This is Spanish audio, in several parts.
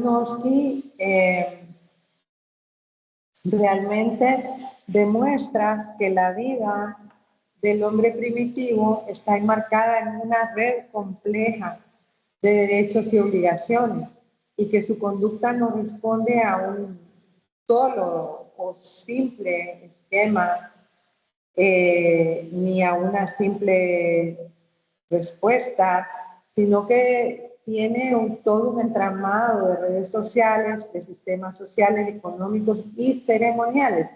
Malinowski realmente demuestra que la vida del hombre primitivo está enmarcada en una red compleja de derechos y obligaciones y que su conducta no responde a un solo o simple esquema ni a una simple respuesta, sino que tiene todo un entramado de redes sociales, de sistemas sociales, económicos y ceremoniales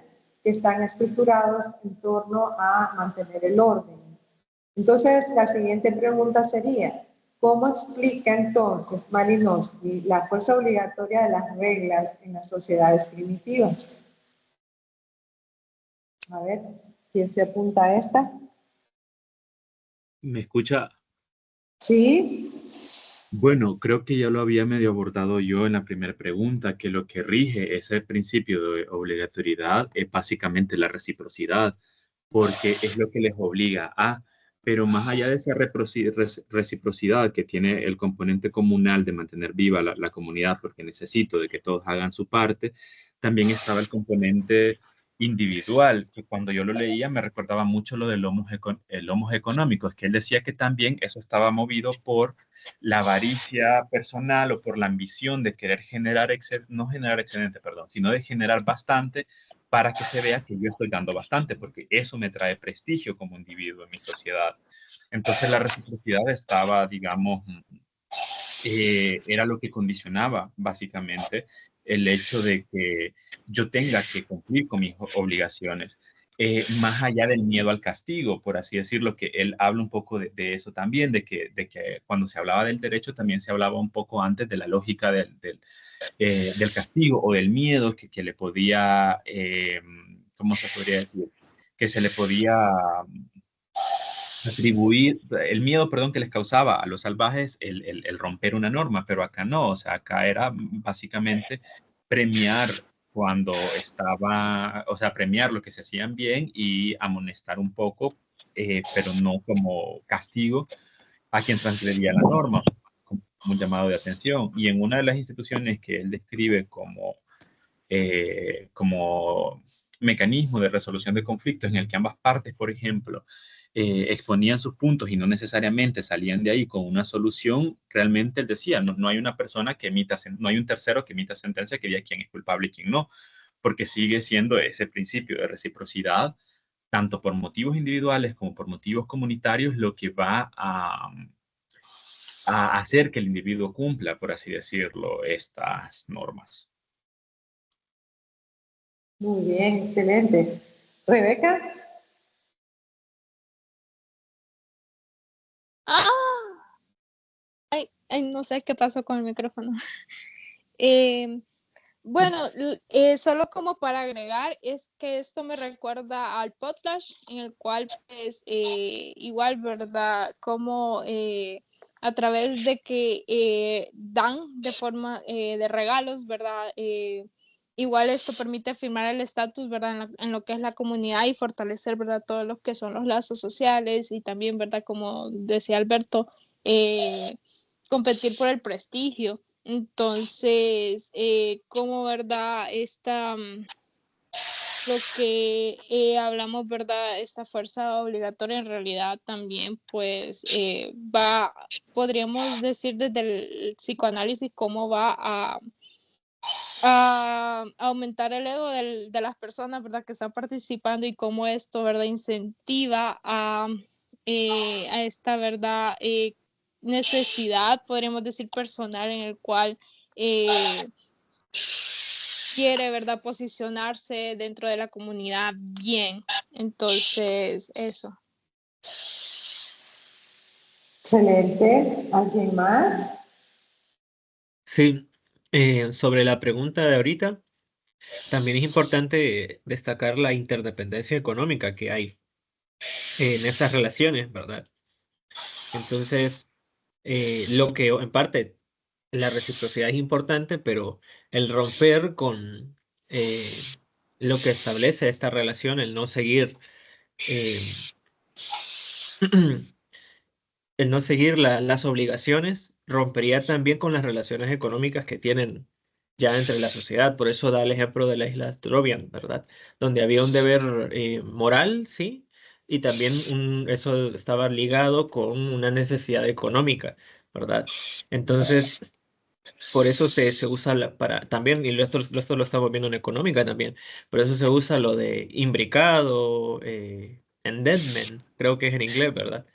que están estructurados en torno a mantener el orden. Entonces, la siguiente pregunta sería, ¿cómo explica entonces Malinowski la fuerza obligatoria de las reglas en las sociedades primitivas? A ver, ¿quién se apunta a esta? ¿Me escucha? Sí. Bueno, creo que ya lo había medio abordado yo en la primera pregunta, que lo que rige ese principio de obligatoriedad es básicamente la reciprocidad, porque es lo que les obliga a, pero más allá de esa reciprocidad que tiene el componente comunal de mantener viva la comunidad, porque necesito de que todos hagan su parte, también estaba el componente individual, que cuando yo lo leía me recordaba mucho lo del el homos económicos, que él decía que también eso estaba movido por la avaricia personal o por la ambición de querer generar, no generar excedente, perdón, sino de generar bastante para que se vea que yo estoy dando bastante, porque eso me trae prestigio como individuo en mi sociedad. Entonces la reciprocidad estaba, digamos, era lo que condicionaba básicamente el hecho de que yo tenga que cumplir con mis obligaciones. Más allá del miedo al castigo, por así decirlo, que él habla un poco de eso también, de que cuando se hablaba del derecho también se hablaba un poco antes de la lógica del castigo o del miedo que le podía, ¿cómo se podría decir? Que se le podía atribuir, el miedo, perdón, que les causaba a los salvajes el romper una norma, pero acá no, o sea, acá era básicamente premiar cuando estaba, o sea, premiar lo que se hacían bien y amonestar un poco, pero no como castigo a quien transgredía la norma, como un llamado de atención. Y en una de las instituciones que él describe como mecanismo de resolución de conflictos en el que ambas partes, por ejemplo, exponían sus puntos y no necesariamente salían de ahí con una solución, realmente él decía, no hay una persona que emita, no hay un tercero que emita sentencia que diga quién es culpable y quién no, porque sigue siendo ese principio de reciprocidad, tanto por motivos individuales como por motivos comunitarios, lo que va a hacer que el individuo cumpla, por así decirlo, estas normas. Muy bien, excelente. Rebeca. No sé qué pasó con el micrófono. Bueno, solo como para agregar, es que esto me recuerda al podcast en el cual, pues, igual, ¿verdad? Como a través de que dan de forma de regalos, ¿verdad? Igual esto permite afirmar el estatus, ¿verdad? En lo que es la comunidad y fortalecer, ¿verdad? Todo lo que son los lazos sociales y también, ¿verdad? Como decía Alberto, competir por el prestigio. Entonces, como verdad, lo que hablamos, verdad, esta fuerza obligatoria en realidad también, pues, podríamos decir desde el psicoanálisis cómo va a aumentar el ego de las personas, verdad, que están participando y cómo esto, verdad, incentiva a esta, verdad, necesidad, podríamos decir, personal en el cual quiere, ¿verdad?, posicionarse dentro de la comunidad bien. Entonces, eso. Excelente. ¿Alguien más? Sí, sobre la pregunta de ahorita, también es importante destacar la interdependencia económica que hay en estas relaciones, ¿verdad? Entonces, lo que en parte la reciprocidad es importante, pero el romper con lo que establece esta relación, el no seguir, eh, el no seguir las obligaciones, rompería también con las relaciones económicas que tienen ya entre la sociedad. Por eso da el ejemplo de la isla Trovian, ¿verdad? Donde había un deber moral, sí, y también eso estaba ligado con una necesidad económica, ¿verdad? Entonces, por eso se usa para también, y esto lo estamos viendo en económica también, por eso se usa lo de imbricado, endetment, creo que es en inglés, ¿verdad?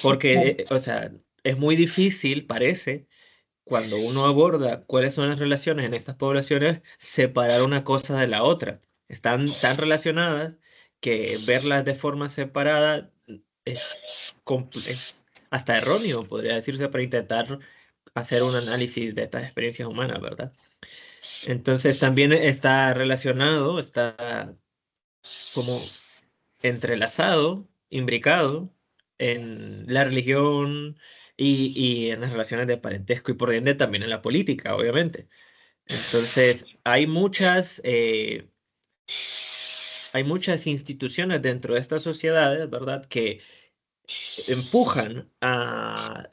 Porque, o sea, es muy difícil, parece, cuando uno aborda cuáles son las relaciones en estas poblaciones, separar una cosa de la otra. Están tan relacionadas que verlas de forma separada es hasta erróneo, podría decirse, para intentar hacer un análisis de estas experiencias humanas, ¿verdad? Entonces también está relacionado, está como entrelazado, imbricado en la religión y en las relaciones de parentesco y por ende también en la política, obviamente. Entonces, hay muchas instituciones dentro de estas sociedades, ¿verdad?, que empujan a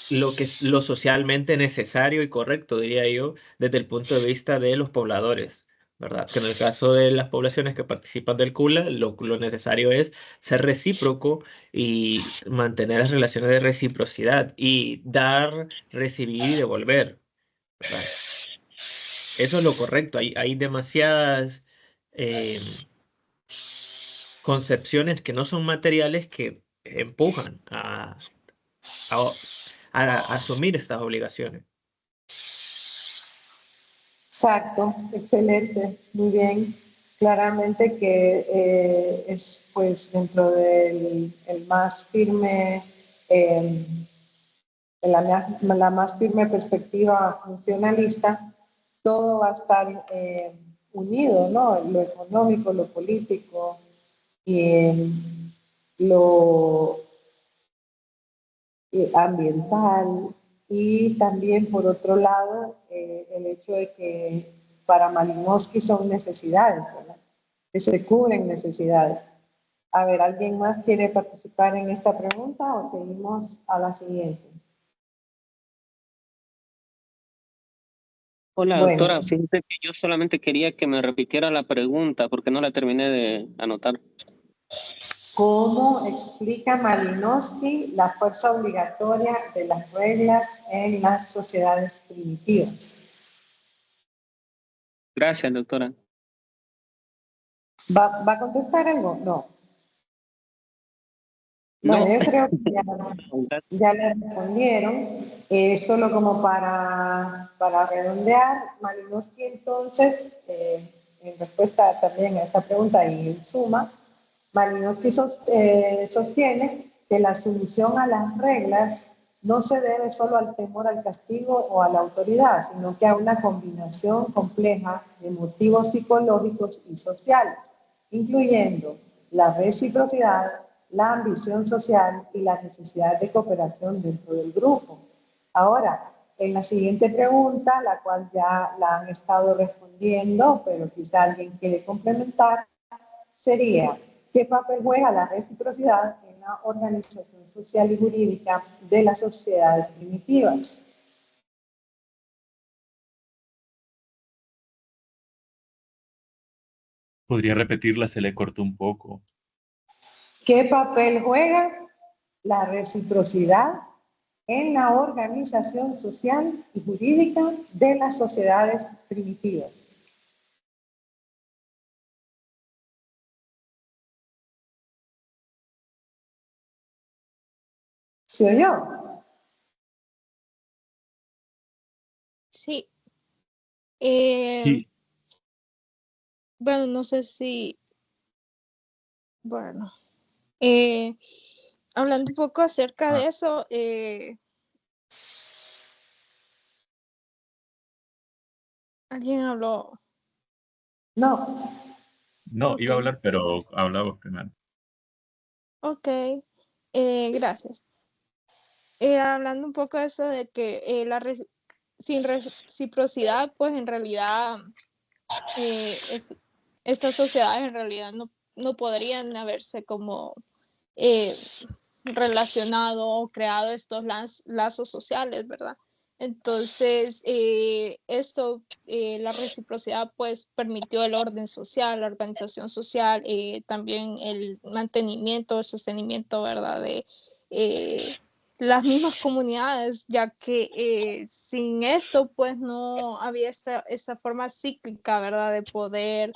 lo que es lo socialmente necesario y correcto, diría yo, desde el punto de vista de los pobladores, ¿verdad? Que en el caso de las poblaciones que participan del CULA, lo necesario es ser recíproco y mantener las relaciones de reciprocidad y dar, recibir y devolver, ¿verdad? Eso es lo correcto. Hay demasiadas eh, concepciones que no son materiales que empujan a asumir estas obligaciones. Exacto, excelente, muy bien. Claramente que es pues dentro del el más firme, eh, la más firme perspectiva funcionalista, todo va a estar unido, ¿no? Lo económico, lo político y lo ambiental y también por otro lado el hecho de que para Malinowski son necesidades, ¿verdad? Que se cubren necesidades. A ver, ¿alguien más quiere participar en esta pregunta o seguimos a la siguiente? Hola, Bueno, doctora. Fíjate que yo solamente quería que me repitiera la pregunta porque no la terminé de anotar. ¿cómo explica Malinowski la fuerza obligatoria de las reglas en las sociedades primitivas? Gracias, doctora. ¿Va a contestar algo? No. Bueno, No. yo creo que ya le respondieron. Solo como para redondear, Malinowski entonces, en respuesta también a esta pregunta y en suma, Malinowski sostiene que la sumisión a las reglas no se debe solo al temor al castigo o a la autoridad, sino que a una combinación compleja de motivos psicológicos y sociales, incluyendo la reciprocidad, la ambición social y la necesidad de cooperación dentro del grupo. Ahora, en la siguiente pregunta, la cual ya la han estado respondiendo, pero quizá alguien quiere complementar, sería, ¿qué papel juega la reciprocidad en la organización social y jurídica de las sociedades primitivas? Podría repetirla, se le cortó un poco. ¿Qué papel juega la reciprocidad en la organización social y jurídica de las sociedades primitivas? ¿Se oyó? Sí. Sí, Bueno, no sé si, bueno, eh, hablando un poco acerca de eso, alguien habló. No. no, Ok, iba a hablar, pero hablaba primero. ok, gracias. Hablando un poco de eso de que sin reciprocidad, pues en realidad estas sociedades en realidad no podrían haberse como eh, relacionado o creado estos lazos sociales, ¿verdad? Entonces, la reciprocidad pues permitió el orden social, la organización social, también el mantenimiento, el sostenimiento, ¿verdad? De las mismas comunidades, ya que sin esto pues no había esta forma cíclica, ¿verdad? De poder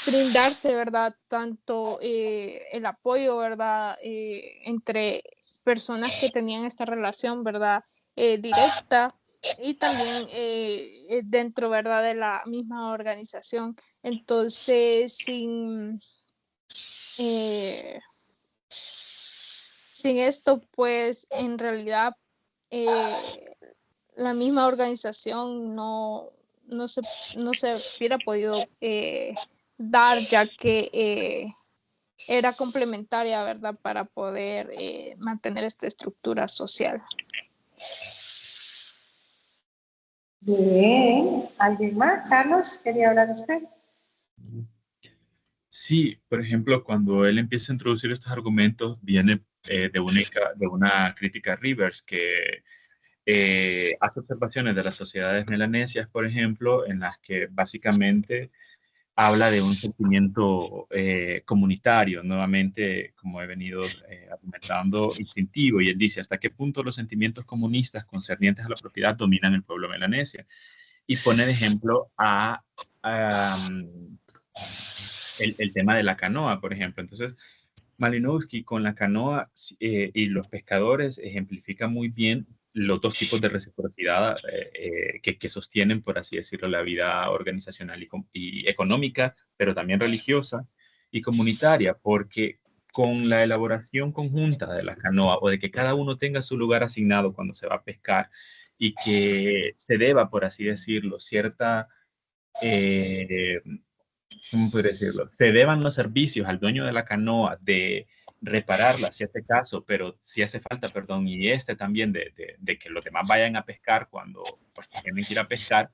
brindarse, ¿verdad? Tanto el apoyo, ¿verdad? Entre personas que tenían esta relación, ¿verdad? Directa, y también dentro, ¿verdad? De la misma organización. Entonces, sin esto, pues, en realidad, la misma organización no se hubiera podido dar, ya que era complementaria, ¿verdad? Para poder mantener esta estructura social. Bien. ¿Alguien más? Carlos, ¿quería hablar usted? Sí, por ejemplo, cuando él empieza a introducir estos argumentos, viene de una crítica a Rivers, que hace observaciones de las sociedades melanesias, por ejemplo, en las que básicamente habla de un sentimiento comunitario, nuevamente, como he venido argumentando, instintivo, y él dice, ¿hasta qué punto los sentimientos comunistas concernientes a la propiedad dominan el pueblo melanesia? Y pone de ejemplo el tema de la canoa, por ejemplo. Entonces, Malinowski con la canoa y los pescadores ejemplifica muy bien los dos tipos de reciprocidad que sostienen, por así decirlo, la vida organizacional y económica, pero también religiosa y comunitaria, porque con la elaboración conjunta de la canoa o de que cada uno tenga su lugar asignado cuando se va a pescar y que se deba, por así decirlo, cierta ¿cómo podría decirlo? Se deban los servicios al dueño de la canoa de repararla si hace caso, pero si hace falta, perdón, y también de que los demás vayan a pescar cuando pues, tienen que ir a pescar,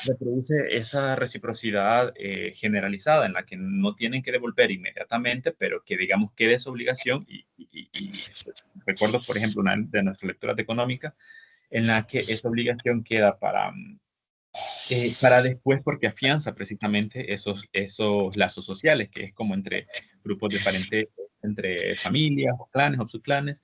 reproduce esa reciprocidad generalizada en la que no tienen que devolver inmediatamente, pero que digamos quede esa obligación. Pues, recuerdo, por ejemplo, una de nuestras lecturas de económica en la que esa obligación queda para después, porque afianza precisamente esos lazos sociales, que es como entre grupos de parentesco, entre familias, o clanes o subclanes,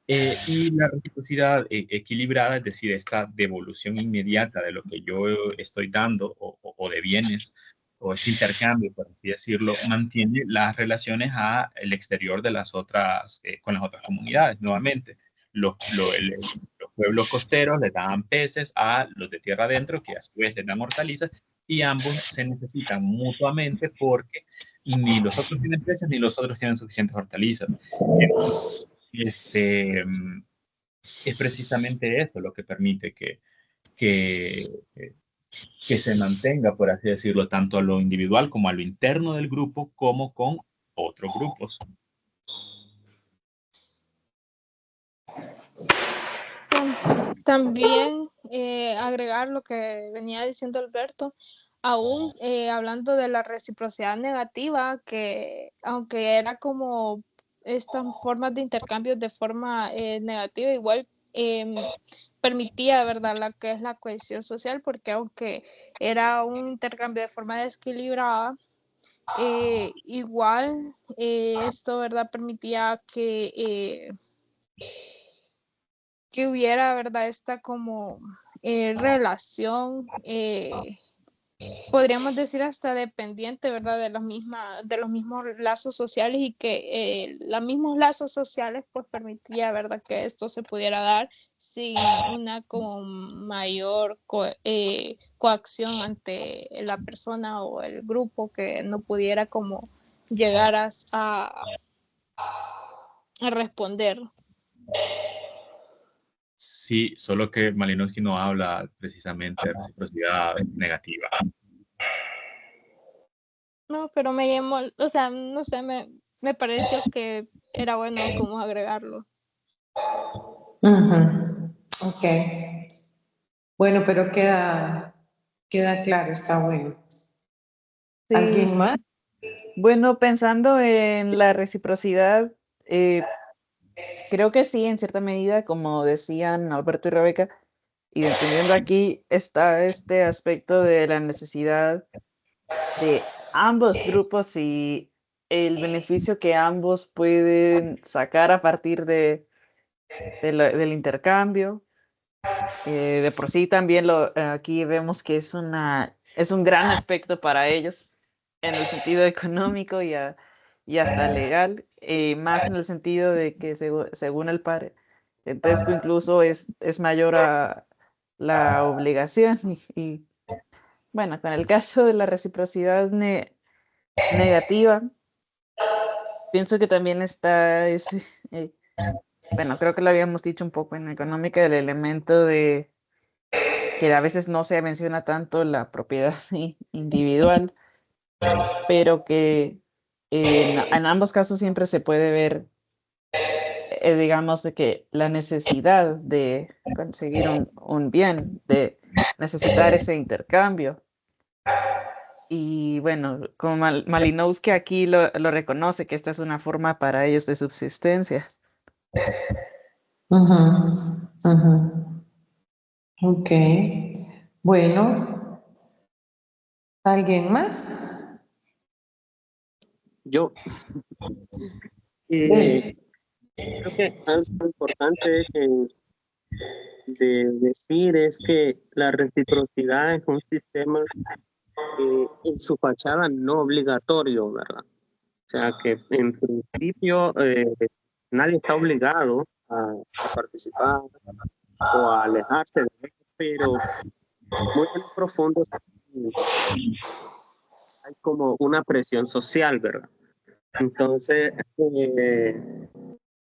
y la reciprocidad equilibrada, es decir, esta devolución inmediata de lo que yo estoy dando o de bienes, o este intercambio, por así decirlo, mantiene las relaciones al exterior de las otras, con las otras comunidades, nuevamente. Los pueblos costeros le dan peces a los de tierra adentro, que a su vez les dan hortalizas, y ambos se necesitan mutuamente porque ni los otros tienen peces ni los otros tienen suficientes hortalizas. Este, es precisamente eso lo que permite que, que se mantenga, por así decirlo, tanto a lo individual como a lo interno del grupo, como con otros grupos. También agregar lo que venía diciendo Alberto, aún hablando de la reciprocidad negativa, que aunque era como estas formas de intercambio de forma negativa, igual permitía, ¿verdad?, la que es la cohesión social, porque aunque era un intercambio de forma desequilibrada, igual esto, ¿verdad?, permitía que hubiera, ¿verdad?, esta como relación, podríamos decir hasta dependiente, ¿verdad?, de los mismos lazos sociales, y que los mismos lazos sociales pues permitía, ¿verdad?, que esto se pudiera dar sin una como mayor coacción ante la persona o el grupo que no pudiera como llegar a responder. Sí, solo que Malinowski no habla precisamente de reciprocidad negativa. No, pero me llamó, o sea, no sé, me pareció que era bueno como agregarlo. Ok. Bueno, pero queda claro, está bueno. Sí. ¿Alguien más? Bueno, pensando en la reciprocidad, Creo que sí, en cierta medida, como decían Alberto y Rebeca, y entendiendo aquí está este aspecto de la necesidad de ambos grupos y el beneficio que ambos pueden sacar a partir del intercambio. De por sí también aquí vemos que es un gran aspecto para ellos en el sentido económico y hasta legal, más en el sentido de que según el parentesco incluso es mayor a la obligación y bueno, con el caso de la reciprocidad negativa, pienso que también está ese, bueno, creo que lo habíamos dicho un poco en económica, el elemento de que a veces no se menciona tanto la propiedad individual, pero que en ambos casos siempre se puede ver, digamos, de que la necesidad de conseguir un bien, de necesitar ese intercambio. Y bueno, como Malinowski aquí lo reconoce, que esta es una forma para ellos de subsistencia. Ujú, ujú. Ok. Bueno, ¿alguien más? Yo Ven. creo que algo importante de decir es que la reciprocidad es un sistema en su fachada no obligatorio, ¿verdad? O sea que en principio nadie está obligado a participar o a alejarse de él, pero muy en el profundo hay como una presión social, ¿verdad? Entonces,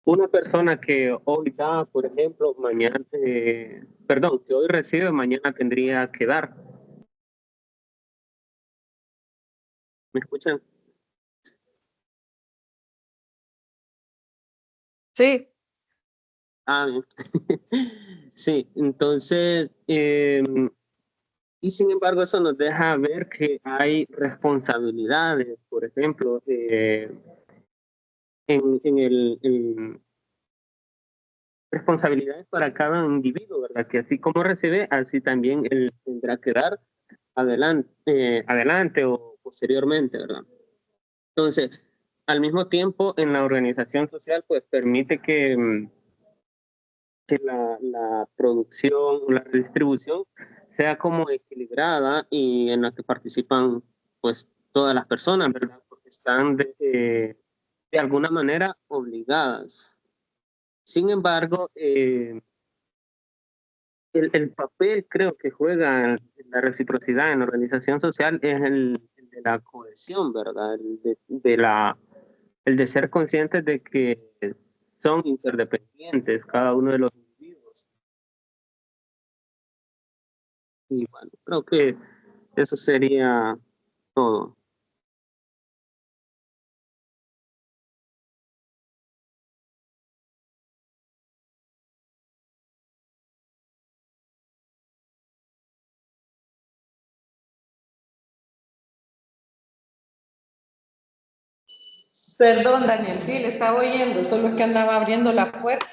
una persona que hoy da, por ejemplo, mañana, perdón, que hoy recibe, mañana tendría que dar. ¿Me escuchan? Sí, Ah, bien. Sí, entonces, y sin embargo eso nos deja ver que hay responsabilidades, por ejemplo, responsabilidades para cada individuo, ¿verdad? Que así como recibe, así también él tendrá que dar adelante o posteriormente, ¿verdad? Entonces, al mismo tiempo, en la organización social, pues permite que la producción, la redistribución sea como equilibrada y en la que participan pues todas las personas, ¿verdad? Porque están de alguna manera obligadas. Sin embargo, el papel creo que juega la reciprocidad en la organización social es el de la cohesión, ¿verdad? El de ser conscientes de que son interdependientes cada uno de los individuos. Y bueno, creo que eso sería todo. Perdón, Daniel, sí, le estaba oyendo, solo es que andaba abriendo la puerta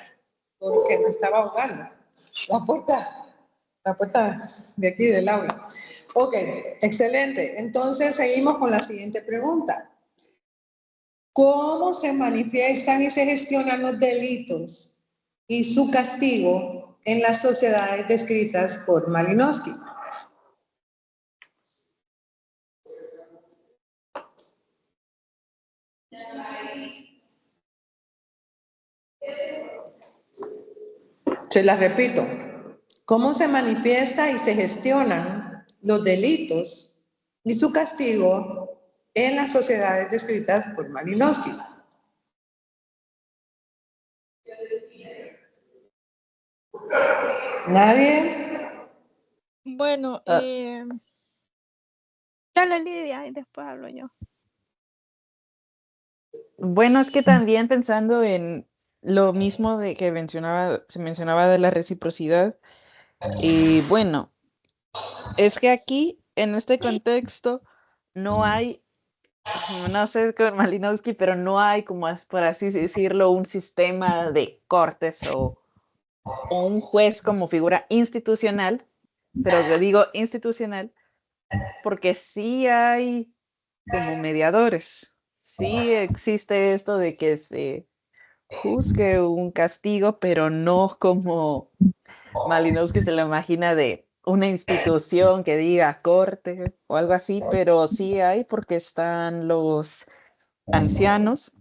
porque me estaba ahogando. La puerta de aquí del aula. Ok, excelente. Entonces seguimos con la siguiente pregunta. ¿Cómo se manifiestan y se gestionan los delitos y su castigo en las sociedades descritas por Malinowski? Se las repito. ¿Cómo se manifiesta y se gestionan los delitos y su castigo en las sociedades descritas por Malinowski? ¿Nadie? Bueno, ah, dale Lidia y después hablo yo. bueno, es que también pensando en lo mismo de que se mencionaba de la reciprocidad, y bueno, es que aquí, en este contexto, no hay no sé con Malinowski, pero no hay, como por así decirlo, un sistema de cortes o un juez como figura institucional, pero yo digo institucional porque sí hay como mediadores. Sí existe esto de que se juzgue un castigo, pero no como Malinowski se lo imagina de una institución que diga corte o algo así, pero sí hay porque están los ancianos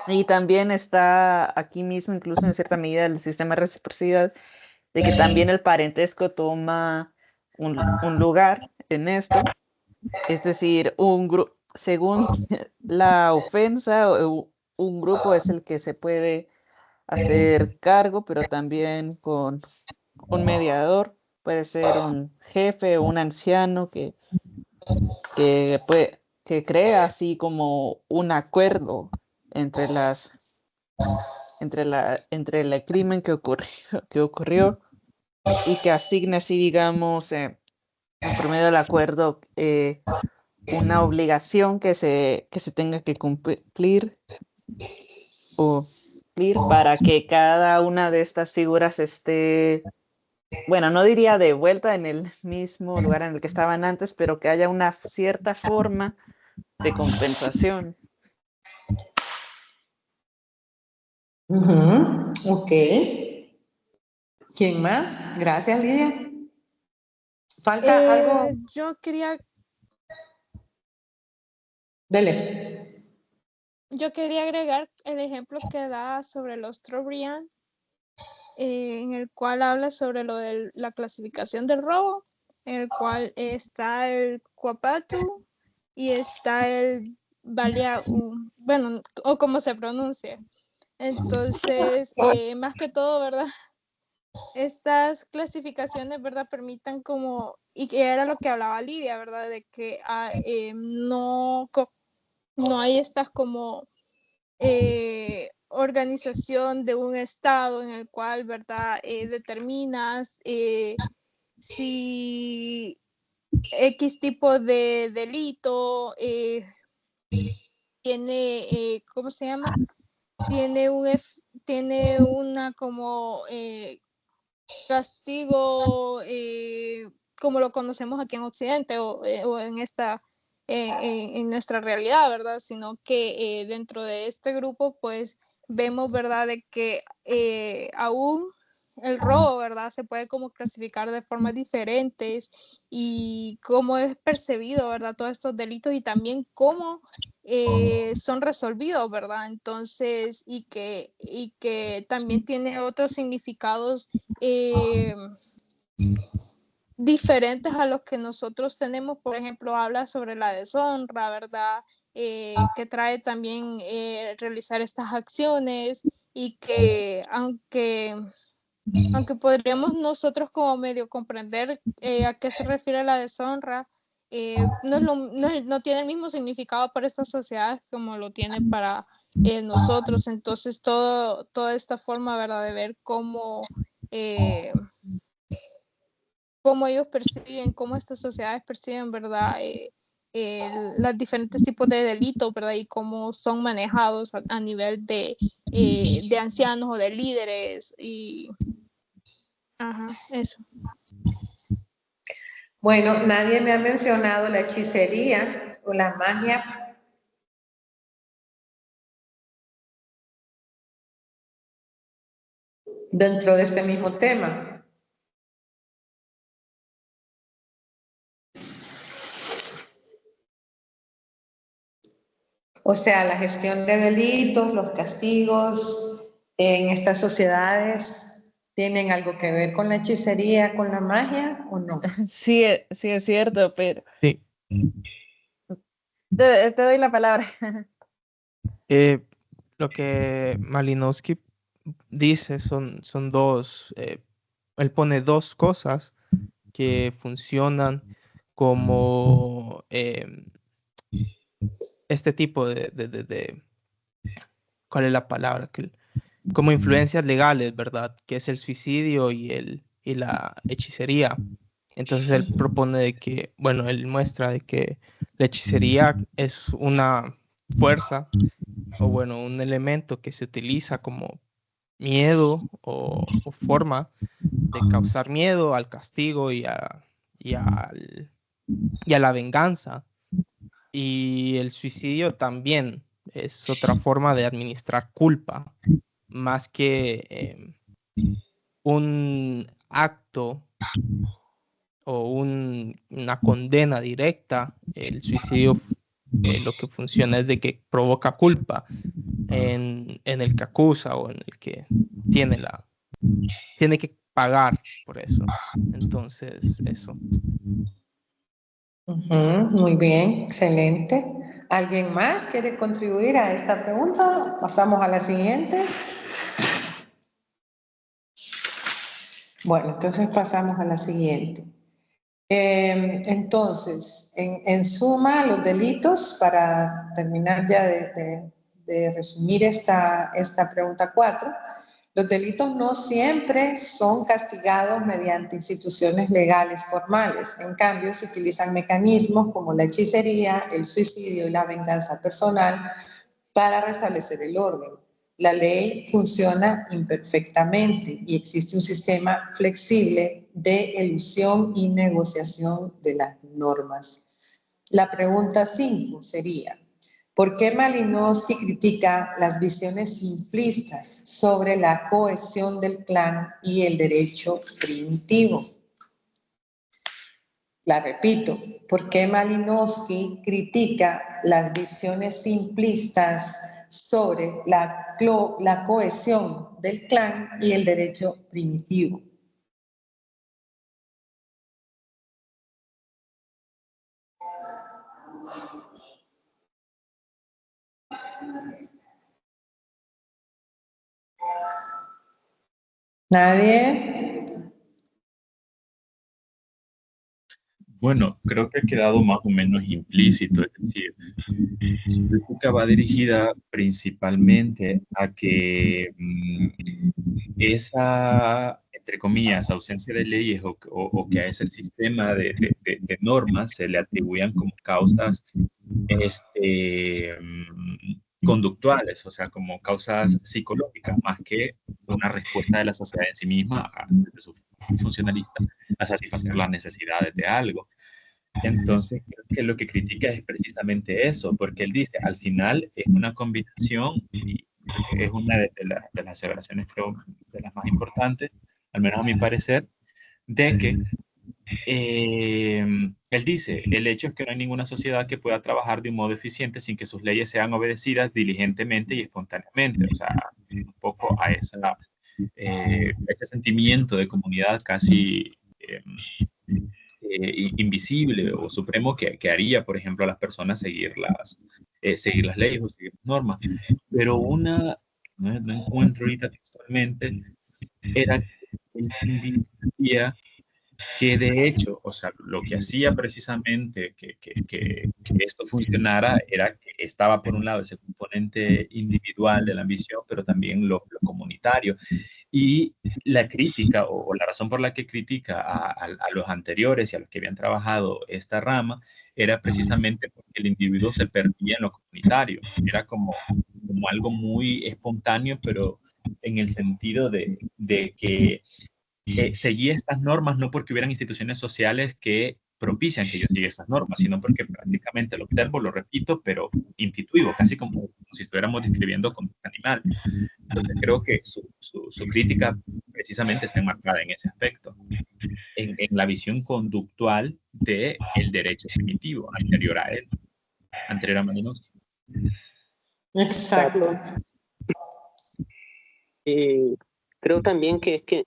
y también está aquí mismo, incluso en cierta medida, el sistema de reciprocidad, de que también el parentesco toma un lugar en esto. Es decir, según la ofensa, un grupo es el que se puede hacer cargo, pero también con un mediador, puede ser un jefe o un anciano que crea así como un acuerdo entre entre el crimen que ocurrió y que asigne así, digamos, por medio del acuerdo, una obligación que se tenga que cumplir o cumplir para que cada una de estas figuras esté, bueno, no diría de vuelta en el mismo lugar en el que estaban antes, pero que haya una cierta forma de compensación. Ok. ¿Quién más? Gracias, Lidia. ¿Falta algo? Yo quería Dele. agregar el ejemplo que da sobre los Trobriand, en el cual habla sobre lo de la clasificación del robo, en el cual está el Cuapatu y está el Baliau, bueno, o como se pronuncia. Entonces, más que todo, ¿verdad? Estas clasificaciones, ¿verdad? Permitan como, y que era lo que hablaba Lidia, ¿verdad? De que no hay estas como organización de un estado en el cual, ¿verdad? Determinas si X tipo de delito tiene, ¿cómo se llama? Tiene una como castigo como lo conocemos aquí en Occidente o en esta en nuestra realidad, ¿verdad? Sino que dentro de este grupo, pues vemos, ¿verdad? De que aún el robo, ¿verdad? Se puede como clasificar de formas diferentes y cómo es percibido, ¿verdad? Todos estos delitos y también cómo son resolvidos, ¿verdad? Entonces, y que también tiene otros significados diferentes a los que nosotros tenemos. Por ejemplo, habla sobre la deshonra, ¿verdad? Que trae también realizar estas acciones y que aunque podríamos nosotros como medio comprender a qué se refiere la deshonra, no tiene el mismo significado para estas sociedades como lo tiene para nosotros. Entonces, toda esta forma, ¿verdad?, de ver cómo ellos perciben, cómo estas sociedades perciben, ¿verdad?, los diferentes tipos de delitos, ¿verdad?, y cómo son manejados a nivel de ancianos o de líderes y ajá, eso. Bueno, nadie me ha mencionado la hechicería o la magia. Dentro de este mismo tema. O sea, la gestión de delitos, los castigos en estas sociedades, ¿tienen algo que ver con la hechicería, con la magia o no? Sí, sí es cierto, pero Sí. te doy la palabra. Lo que Malinowski dice son dos, él pone dos cosas que funcionan como este tipo ¿cuál es la palabra? Como influencias legales, ¿verdad? Que es el suicidio y la hechicería. Entonces él propone de que, bueno, él muestra de que la hechicería es una fuerza o bueno, un elemento que se utiliza como miedo o forma de causar miedo al castigo y, al- y a la venganza. Y el suicidio también es otra forma de administrar culpa, más que un acto o una condena directa. El suicidio lo que funciona es de que provoca culpa en el que acusa o en el que tiene tiene que pagar por eso. Entonces, eso. Ujú, muy bien, excelente. ¿Alguien más quiere contribuir a esta pregunta? Pasamos a la siguiente. Bueno, entonces pasamos a la siguiente. Entonces, en suma, los delitos, para terminar ya de resumir esta pregunta 4, los delitos no siempre son castigados mediante instituciones legales formales. En cambio, se utilizan mecanismos como la hechicería, el suicidio y la venganza personal para restablecer el orden. La ley funciona imperfectamente y existe un sistema flexible de elusión y negociación de las normas. La pregunta 5 sería, ¿por qué Malinowski critica las visiones simplistas sobre la cohesión del clan y el derecho primitivo? La repito, ¿por qué Malinowski critica las visiones simplistas sobre la cohesión del clan y el derecho primitivo? ¿Nadie? Bueno, creo que ha quedado más o menos implícito, es decir, su crítica va dirigida principalmente a que esa, entre comillas, ausencia de leyes o que a ese sistema de normas se le atribuyan como causas conductuales, o sea, como causas psicológicas, más que una respuesta de la sociedad en sí misma, de su funcionalista, a satisfacer las necesidades de algo. Entonces, creo que lo que critica es precisamente eso, porque él dice, al final es una combinación, y creo que es una de las aseveraciones, creo, de las más importantes, al menos a mi parecer, de que él dice, el hecho es que no hay ninguna sociedad que pueda trabajar de un modo eficiente sin que sus leyes sean obedecidas diligentemente y espontáneamente, o sea, un poco a ese sentimiento de comunidad casi invisible o supremo que haría, por ejemplo, a las personas seguir las leyes o seguir las normas. Pero no encuentro ahorita textualmente, era que él también decía que de hecho, o sea, lo que hacía precisamente que esto funcionara era que estaba por un lado ese componente individual de la ambición, pero también lo comunitario. Y la crítica o la razón por la que critica a los anteriores y a los que habían trabajado esta rama era precisamente porque el individuo se perdía en lo comunitario. Era como algo muy espontáneo, pero en el sentido de que seguía estas normas no porque hubieran instituciones sociales que propician que yo siga esas normas, sino porque prácticamente lo observo, lo repito, pero intuitivo, casi como si estuviéramos describiendo conducta animal. Entonces creo que su crítica precisamente está enmarcada en ese aspecto, en la visión conductual del derecho primitivo anterior a él, anterior a Malinowski. Exacto. Creo también que es que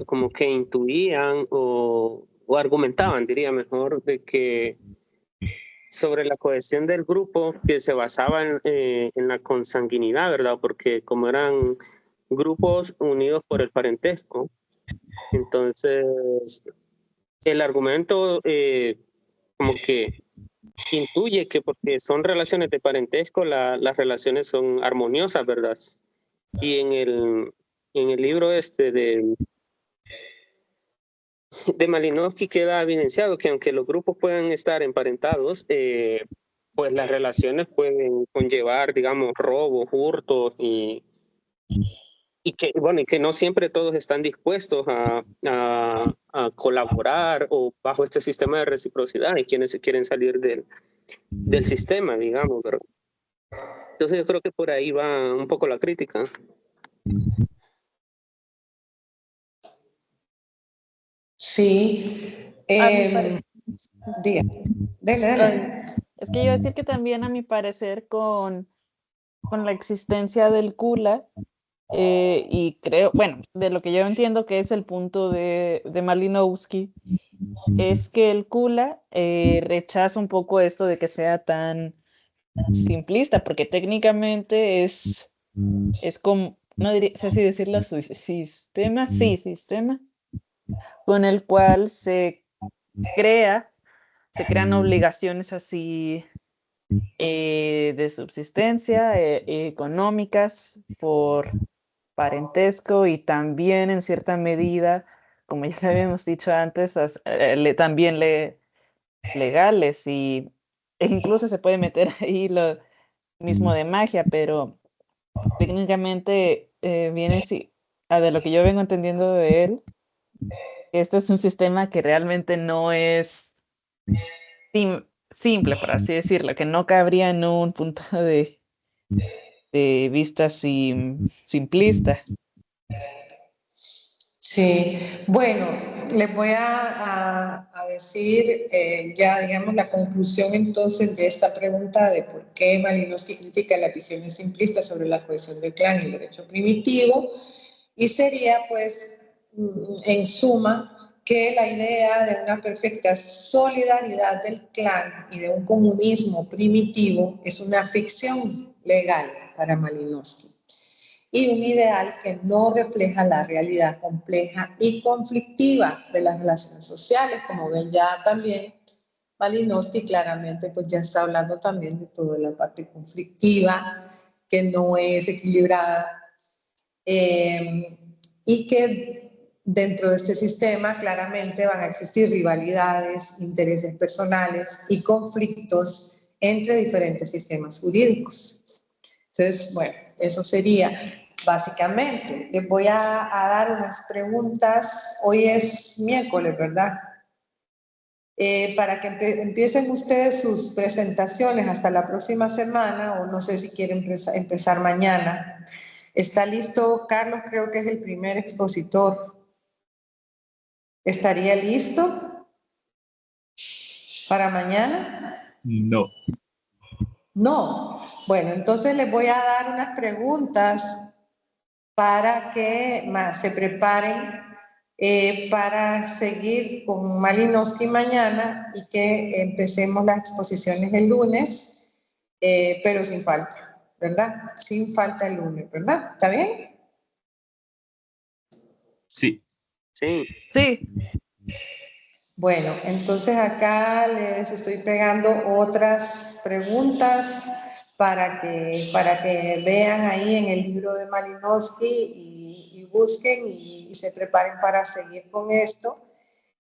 como que intuían o argumentaban, diría mejor, de que sobre la cohesión del grupo que se basaba en la consanguinidad, ¿verdad? Porque como eran grupos unidos por el parentesco, entonces el argumento como que intuye que porque son relaciones de parentesco, las relaciones son armoniosas, ¿verdad? Y en el libro de Malinowski queda evidenciado que aunque los grupos puedan estar emparentados, pues las relaciones pueden conllevar, digamos, robos, hurtos y que, bueno, y que no siempre todos están dispuestos a colaborar o bajo este sistema de reciprocidad, y quienes se quieren salir del sistema, digamos, ¿verdad? Entonces yo creo que por ahí va un poco la crítica. Sí. A mi pare- Diga. Dele, dele. Es que yo iba a decir que también a mi parecer con la existencia del CULA, y creo, bueno, de lo que yo entiendo que es el punto de Malinowski, es que el CULA rechaza un poco esto de que sea tan simplista, porque técnicamente es como, no sé si decirlo, sistema, sí, sistema, con el cual se crean obligaciones así de subsistencia, económicas, por parentesco y también en cierta medida, como ya habíamos dicho antes, también legales e incluso se puede meter ahí lo mismo de magia, pero técnicamente viene de lo que yo vengo entendiendo de él, este es un sistema que realmente no es simple, por así decirlo, que no cabría en un punto de vista simplista. Sí, bueno, les voy a decir ya, digamos, la conclusión entonces de esta pregunta de por qué Malinowski critica las visiones simplistas sobre la cohesión del clan y el derecho primitivo, y sería, pues, en suma, que la idea de una perfecta solidaridad del clan y de un comunismo primitivo es una ficción legal para Malinowski y un ideal que no refleja la realidad compleja y conflictiva de las relaciones sociales. Como ven, ya también Malinowski claramente pues ya está hablando también de toda la parte conflictiva, que no es equilibrada, y que dentro de este sistema claramente van a existir rivalidades, intereses personales y conflictos entre diferentes sistemas jurídicos. Entonces, bueno, eso sería básicamente. Les voy a dar unas preguntas. Hoy es miércoles, ¿verdad? Para que empiecen ustedes sus presentaciones hasta la próxima semana, o no sé si quieren empezar mañana. ¿Está listo? Carlos creo que es el primer expositor. ¿Estaría listo para mañana? No. No. Bueno, entonces les voy a dar unas preguntas para que se preparen para seguir con Malinowski mañana y que empecemos las exposiciones el lunes, pero sin falta, ¿verdad? Sin falta el lunes, ¿verdad? ¿Está bien? Sí. Sí. Sí. Bueno, entonces acá les estoy pegando otras preguntas para que vean ahí en el libro de Malinowski y busquen y se preparen para seguir con esto.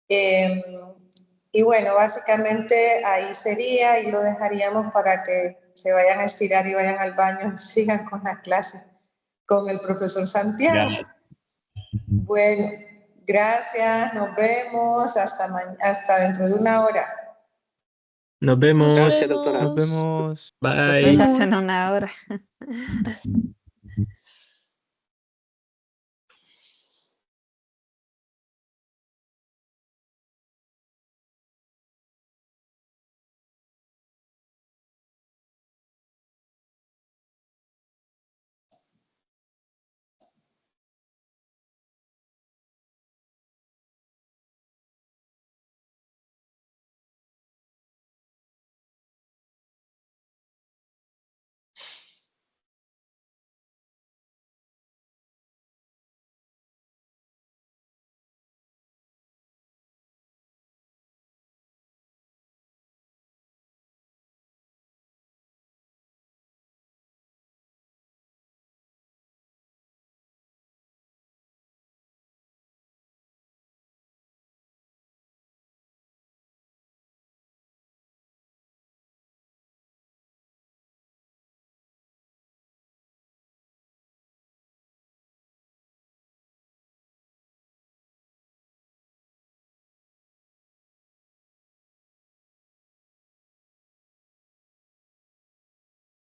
Y bueno, básicamente ahí sería y lo dejaríamos para que se vayan a estirar y vayan al baño y sigan con la clase con el profesor Santiago. Gracias. Bueno, gracias, nos vemos hasta dentro de una hora. Nos vemos. Gracias, doctora. Nos vemos. Bye. Nos escuchas en una hora.